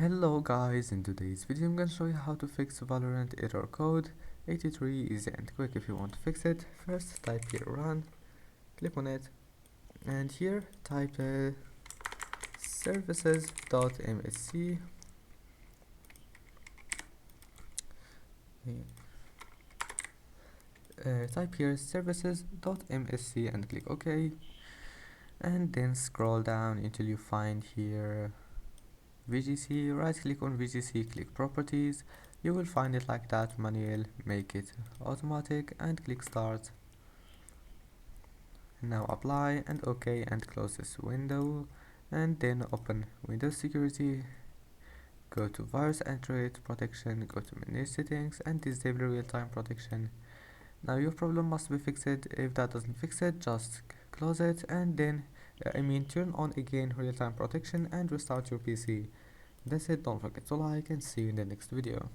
Hello guys, in today's video I'm gonna show you how to fix Valorant error code 83 easy and quick. If you want to fix it, first type here run, click on it, and here type services.msc. Type here services.msc and click OK, and then scroll down until you find here VGC. Right click on VGC, click properties. You will find it like that, manual, make it automatic and click start. Now apply and OK and close this window, and then open Windows Security, go to virus and threat protection, go to manage settings and disable real-time protection. Now your problem must be fixed. If that doesn't fix it, just close it and then turn on again real-time protection and restart your PC. That's it. Don't forget to like and see you in the next video.